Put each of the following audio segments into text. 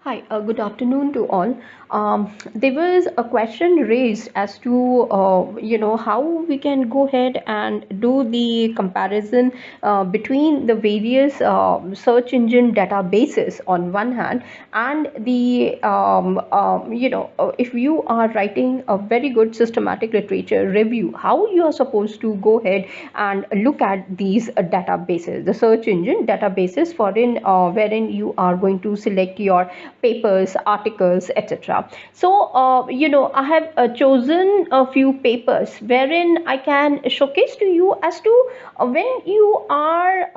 Hi, good afternoon to all. There was a question raised as to, how we can go ahead and do the comparison between the various search engine databases on one hand, and if you are writing a very good systematic literature review, how you are supposed to go ahead and look at these databases, the search engine databases, wherein you are going to select your papers, articles, etc. So, I have chosen a few papers wherein I can showcase to you as to when you are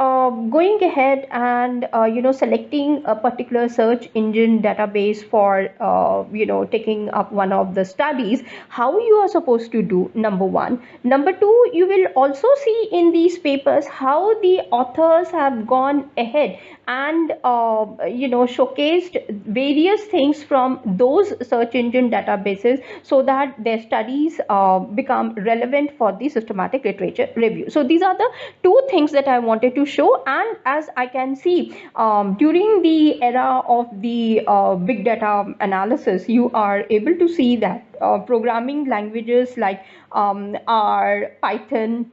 going ahead and selecting a particular search engine database for taking up one of the studies, how you are supposed to do. Number one. Number two, you will also see in these papers how the authors have gone ahead and showcased various things from those search engine databases so that their studies become relevant for the systematic literature review. So these are the two things that I wanted to show. And as I can see, during the era of the big data analysis, you are able to see that programming languages like R, Python,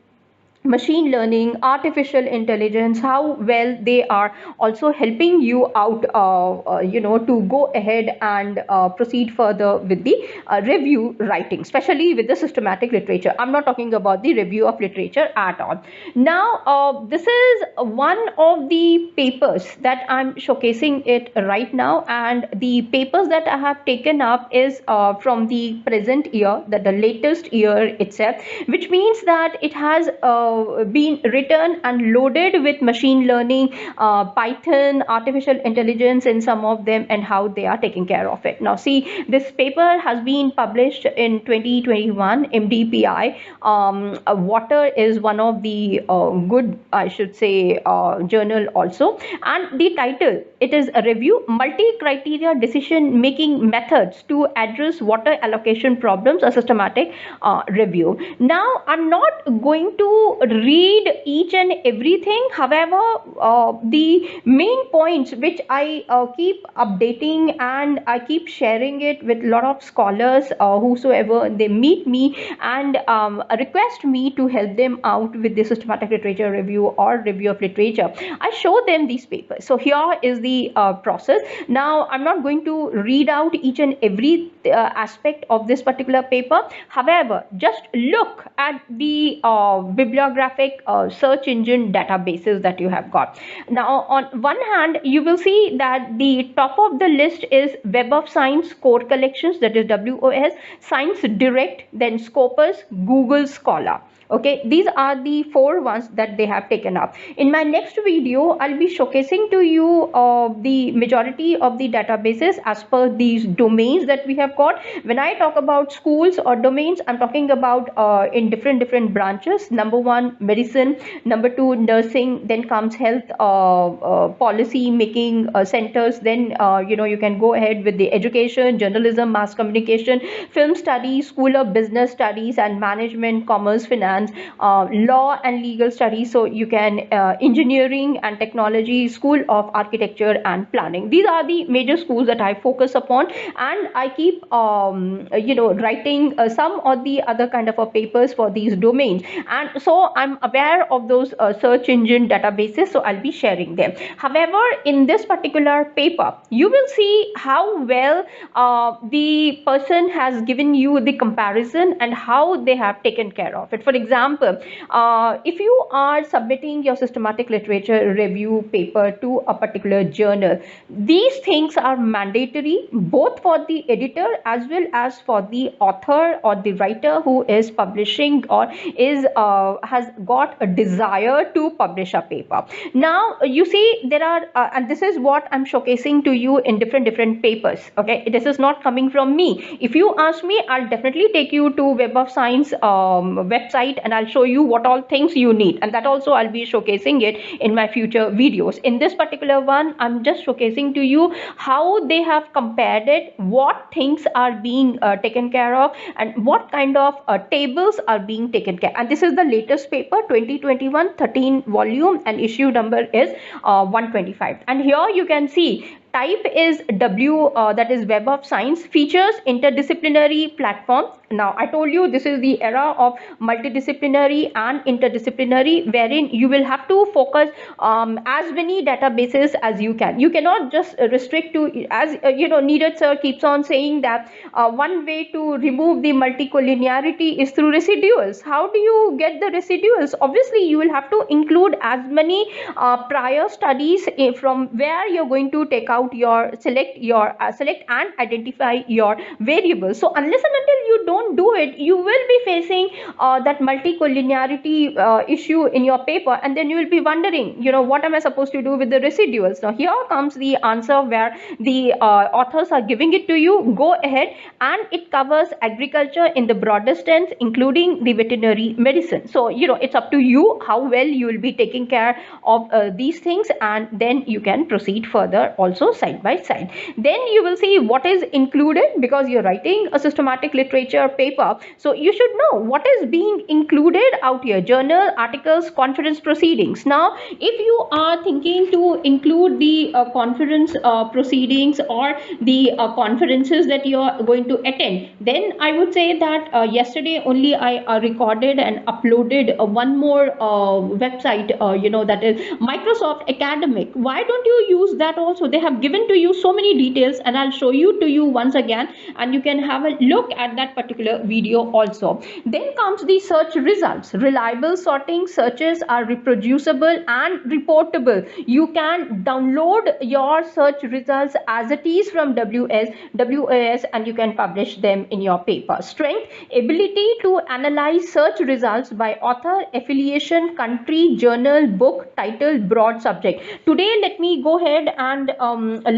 machine learning, artificial intelligence, how well they are also helping you out to go ahead and proceed further with the review writing, especially with the systematic literature. I'm not talking about the review of literature at all. Now this is one of the papers that I'm showcasing it right now, and the papers that I have taken up is from the present year, that the latest year itself, which means that it has been written and loaded with machine learning, Python, artificial intelligence in some of them, and how they are taking care of it. Now see, this paper has been published in 2021 MDPI. Water is one of the good, I should say, journal also, and the title, it is a review multi-criteria decision making methods to address water allocation problems, a systematic review. Now I'm not going to read each and everything. However, the main points which I keep updating and I keep sharing it with a lot of scholars whosoever they meet me and request me to help them out with the systematic literature review or review of literature, I show them these papers. So here is the process. Now I'm not going to read out each and every aspect of this particular paper. However, just look at the bibliographic search engine databases that you have got. Now on one hand, you will see that the top of the list is Web of Science code collections, that is WOS, Science Direct, then Scopus, Google Scholar. Okay, these are the four ones that they have taken up. In my next video, I'll be showcasing to you the majority of the databases as per these domains that we have got. When I talk about schools or domains, I'm talking about in different branches. Number one, medicine. Number two, nursing. Then comes health policy making centers. Then you can go ahead with the education, journalism, mass communication, film studies, school of business studies and management, commerce, finance, law and legal studies. So you can engineering and technology, school of architecture and planning. These are the major schools that I focus upon, and I keep writing some or the other kind of papers for these domains, and so I'm aware of those search engine databases, so I'll be sharing them. However, in this particular paper, you will see how well the person has given you the comparison and how they have taken care of it. For example, if you are submitting your systematic literature review paper to a particular journal, these things are mandatory both for the editor as well as for the author or the writer who is publishing or is has got a desire to publish a paper. Now you see, there are and this is what I'm showcasing to you in different papers. Okay, this is not coming from me. If you ask me, I'll definitely take you to Web of Science website and I'll show you what all things you need, and that also I'll be showcasing it in my future videos. In this particular one, I'm just showcasing to you how they have compared it, what things are being taken care of, and what kind of tables are being taken care. And this is the latest paper, 2021 13 volume, and issue number is 125. And here you can see Type is W, that is Web of Science. Features interdisciplinary platform. Now I told you this is the era of multidisciplinary and interdisciplinary, wherein you will have to focus as many databases as you can. You cannot just restrict to, as Neeraj sir keeps on saying that one way to remove the multicollinearity is through residuals. How do you get the residuals? Obviously you will have to include as many prior studies from where you're going to take out your select and identify your variables. So unless and until you don't do it, you will be facing that multicollinearity issue in your paper, and then you will be wondering, what am I supposed to do with the residuals? Now here comes the answer where the authors are giving it to you. Go ahead, and it covers agriculture in the broadest sense, including the veterinary medicine. So it's up to you how well you will be taking care of these things, and then you can proceed further also side by side. Then you will see what is included, because you're writing a systematic literature paper, so you should know what is being included out here: journal articles, conference proceedings. Now if you are thinking to include the conference proceedings or the conferences that you are going to attend, then I would say that yesterday only I recorded and uploaded one more website, that is Microsoft Academic. Why don't you use that also? They have given to you so many details, and I'll show you to you once again, and you can have a look at that particular video also. Then comes the search results. Reliable sorting searches are reproducible and reportable. You can download your search results as it is from WAS, and you can publish them in your paper. Strength: ability to analyze search results by author, affiliation, country, journal, book, title, broad subject. Today let me go ahead and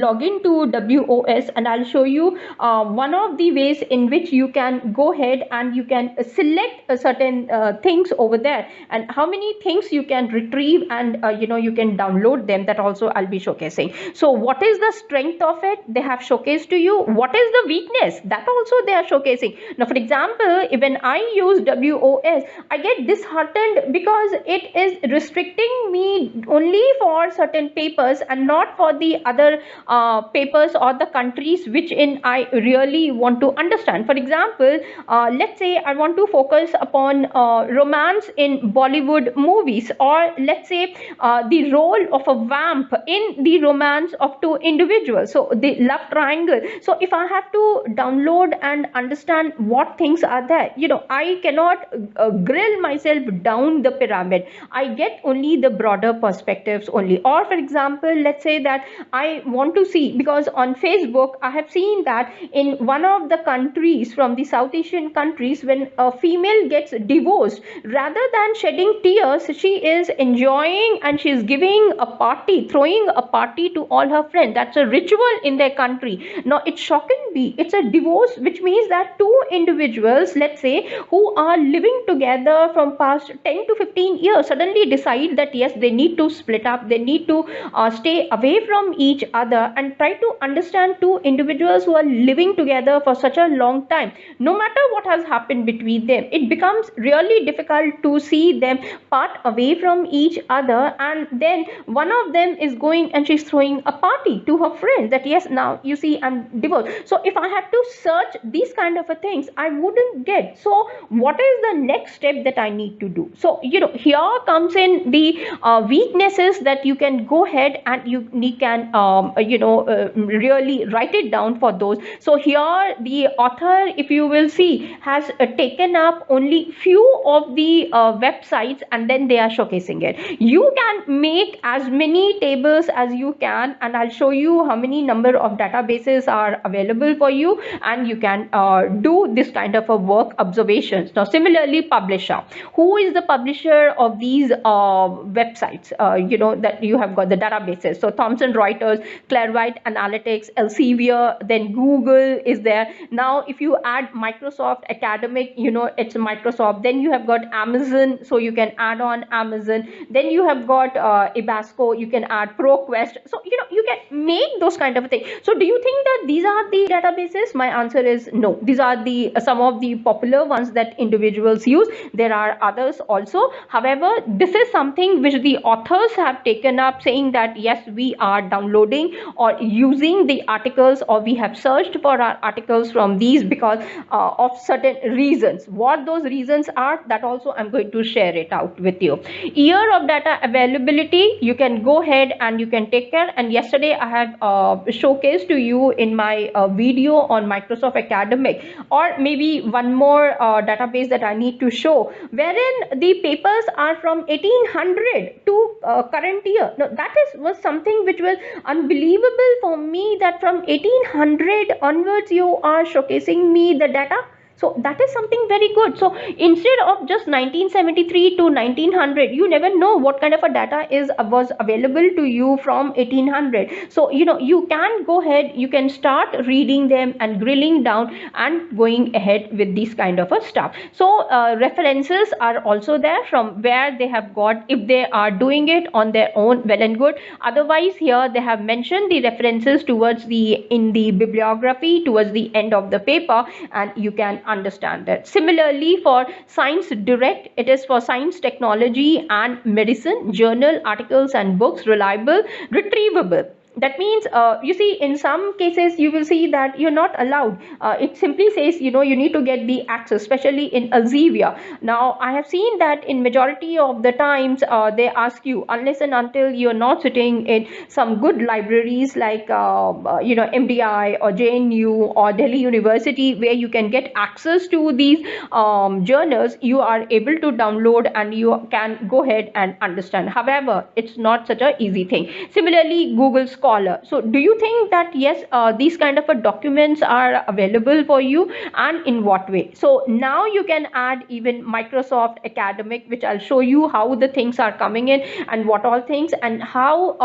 log into WOS, and I'll show you one of the ways in which you can go ahead and you can select certain things over there, and how many things you can retrieve, and you can download them. That also I'll be showcasing. So what is the strength of it? They have showcased to you. What is the weakness? That also they are showcasing. Now for example, when I use WOS, I get disheartened because it is restricting me only for certain papers and not for the other papers or the countries which in I really want to understand. For example, let's say I want to focus upon romance in Bollywood movies, or let's say the role of a vamp in the romance of two individuals, so the love triangle. So if I have to download and understand what things are there, I cannot grill myself down the pyramid. I get only the broader perspectives only. Or for example, let's say that I want to see, because on Facebook I have seen that in one of the countries from the South Asian countries, when a female gets divorced, rather than shedding tears, she is enjoying and she is giving a party, throwing a party to all her friends. That's a ritual in their country. Now it's shocking me. It's a divorce, which means that two individuals, let's say, who are living together from past 10 to 15 years, suddenly decide that yes, they need to split up, they need to stay away from each other, and try to understand two individuals who are living together for such a long time. No matter what has happened between them, it becomes really difficult to see them part away from each other, and then one of them is going and she's throwing a party to her friend that yes, now you see I'm divorced. So if I had to search these kind of things, I wouldn't get. So what is the next step that I need to do? So here comes in the weaknesses that you can go ahead and you can really write it down for those. So here the author, if you will see, has taken up only few of the websites, and then they are showcasing it. You can make as many tables as you can, and I'll show you how many number of databases are available for you, and you can do this kind of a work observations. Now similarly, publisher. Who is the publisher of these websites? That you have got the databases. So Thomson Reuters, Clarivate Analytics, Elsevier, then Google is there. Now if you add Microsoft Academic, it's Microsoft. Then you have got Amazon, so you can add on Amazon. Then you have got Ebasco, you can add ProQuest. So you can make those kind of things. So do you think that these are the databases? My answer is no. These are the some of the popular ones that individuals use. There are others also. However, this is something which the authors have taken up, saying that yes, we are downloading referring or using the articles, or we have searched for our articles from these because of certain reasons. What those reasons are, that also I'm going to share it out with you. Year of data availability, you can go ahead and you can take care. And yesterday I have showcased to you in my video on Microsoft Academic, or maybe one more database that I need to show, wherein the papers are from 1800 to current year. Now that was something which was unbelievable for me, that from 1800 onwards you are showcasing me the data. So that is something very good. So instead of just 1973 to 1900, you never know what kind of a data was available to you from 1800. So you can go ahead, you can start reading them and grilling down and going ahead with these kind of a stuff. So references are also there from where they have got. If they are doing it on their own, well and good. Otherwise, here they have mentioned the references towards in the bibliography towards the end of the paper, and you can understand that. Similarly, for Science Direct, it is for science, technology and medicine, journal articles and books, reliable, retrievable. That means you see, in some cases you will see that you're not allowed. It simply says you need to get the access, especially in Elsevier. Now I have seen that in majority of the times they ask you, unless and until you're not sitting in some good libraries like MDI or JNU or Delhi University, where you can get access to these journals, you are able to download and you can go ahead and understand. However, it's not such a easy thing. Similarly, Google Scholar. So do you think that yes, these kind of documents are available for you, and in what way? So now you can add even Microsoft Academic, which I'll show you how the things are coming in and what all things, and how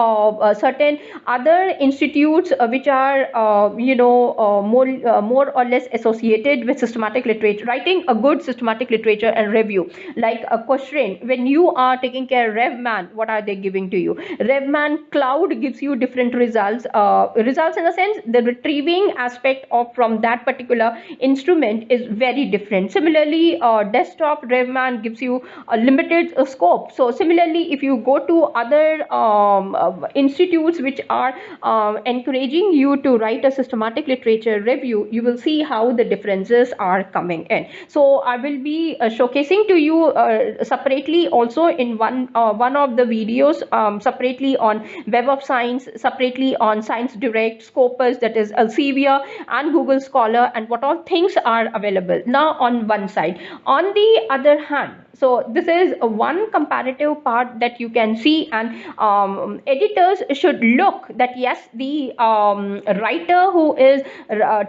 certain other institutes which are more or less associated with systematic literature, writing a good systematic literature and review, like a Cochrane. When you are taking care RevMan, what are they giving to you? RevMan Cloud gives you different results in the sense the retrieving aspect of from that particular instrument is very different. Similarly, desktop RevMan gives you a limited scope. So similarly, if you go to other institutes which are encouraging you to write a systematic literature review, you will see how the differences are coming in. So I will be showcasing to you separately also in one of the videos, separately on Web of Science, separately on Science Direct, Scopus, that is Elsevier, and Google Scholar, and what all things are available now on one side. On the other hand, so this is one comparative part that you can see, and editors should look that yes, the writer who is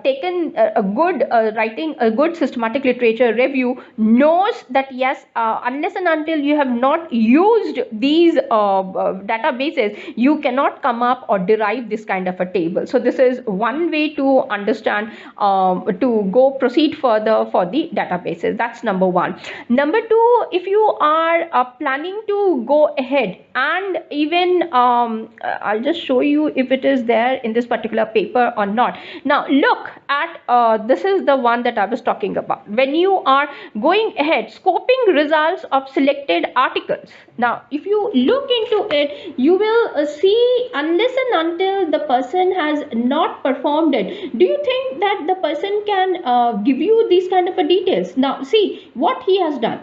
taken a good writing a good systematic literature review knows that yes, unless and until you have not used these databases, you cannot come up or derive this kind of a table. So this is one way to understand, to go proceed further for the databases. That's number one. Number two, if you are planning to go ahead and even I'll just show you if it is there in this particular paper or not. Now look at this is the one that I was talking about. When you are going ahead, scoping results of selected articles. Now if you look into it, you will see, unless and until the person has not performed it, do you think that the person can give you these kind of details? Now see what he has done.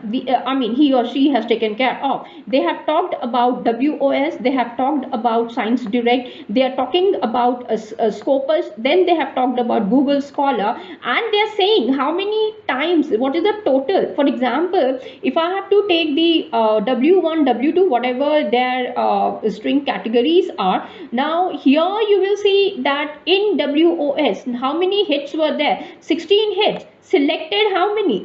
He or she has taken care of. They have talked about WOS, they have talked about Science Direct, they are talking about Scopus, then they have talked about Google Scholar, and they are saying how many times, what is the total. For example, if I have to take the W1, W2, whatever their string categories are, now here you will see that in WOS, how many hits were there? 16 hits. Selected how many?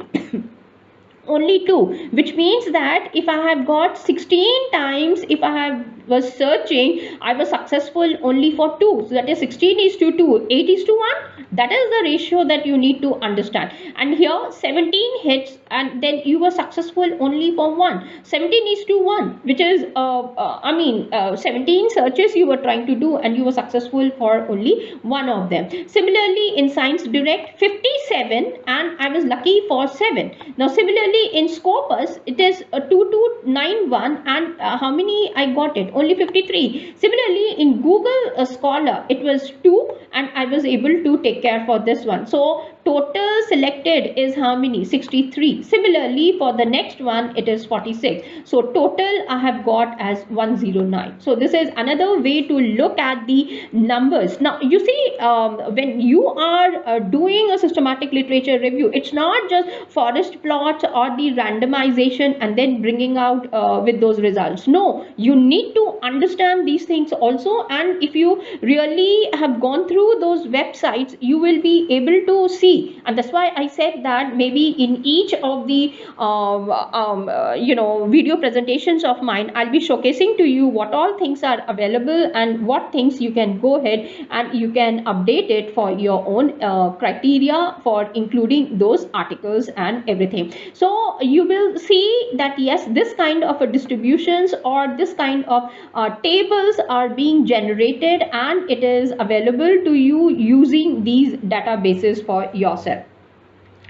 Only 2, which means that if I have got 16 times, if I was searching, I was successful only for 2. So that is 16 is to 2, 8 is to 1. That is the ratio that you need to understand. And here 17 hits, and then you were successful only for 1. 17 is to 1, which is 17 searches you were trying to do and you were successful for only 1 of them. Similarly, in Science Direct, 57, and I was lucky for 7. Now similarly in Scopus, it is 2291, and how many I got it? only 53. Similarly, in Google Scholar, it was 2, and I was able to take care for this one. So total selected is how many? 63. Similarly, for the next one, it is 46. So total I have got as 109. So this is another way to look at the numbers. Now you see, when you are doing a systematic literature review, it's not just forest plots or the randomization and then bringing out with those results. No, you need to understand these things also, and if you really have gone through those websites, you will be able to see. And that's why I said that maybe in each of the video presentations of mine, I'll be showcasing to you what all things are available and what things you can go ahead and you can update it for your own criteria for including those articles and everything. So you will see that yes, this kind of distributions or this kind of tables are being generated, and it is available to you using these databases for yourself.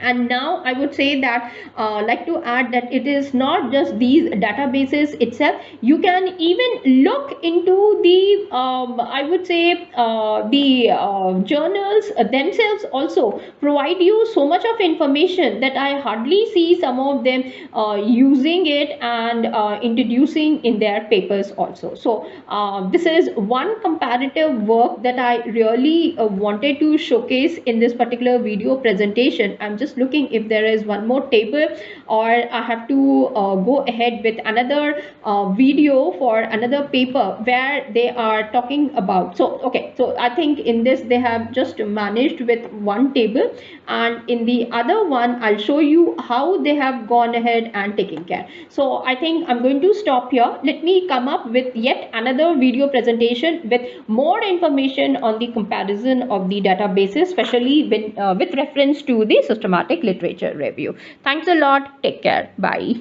And now I would say that like to add that it is not just these databases itself. You can even look into the I would say the journals themselves also provide you so much of information that I hardly see some of them using it and introducing in their papers also. So this is one comparative work that I really wanted to showcase in this particular video presentation. I'm just looking if there is one more table, or I have to go ahead with another video for another paper where they are talking about. So okay, so I think in this they have just managed with one table, and in the other one I'll show you how they have gone ahead and taken care. So I think I'm going to stop here. Let me come up with yet another video presentation with more information on the comparison of the databases, especially with reference to the systematic literature review. Thanks a lot. Take care. Bye.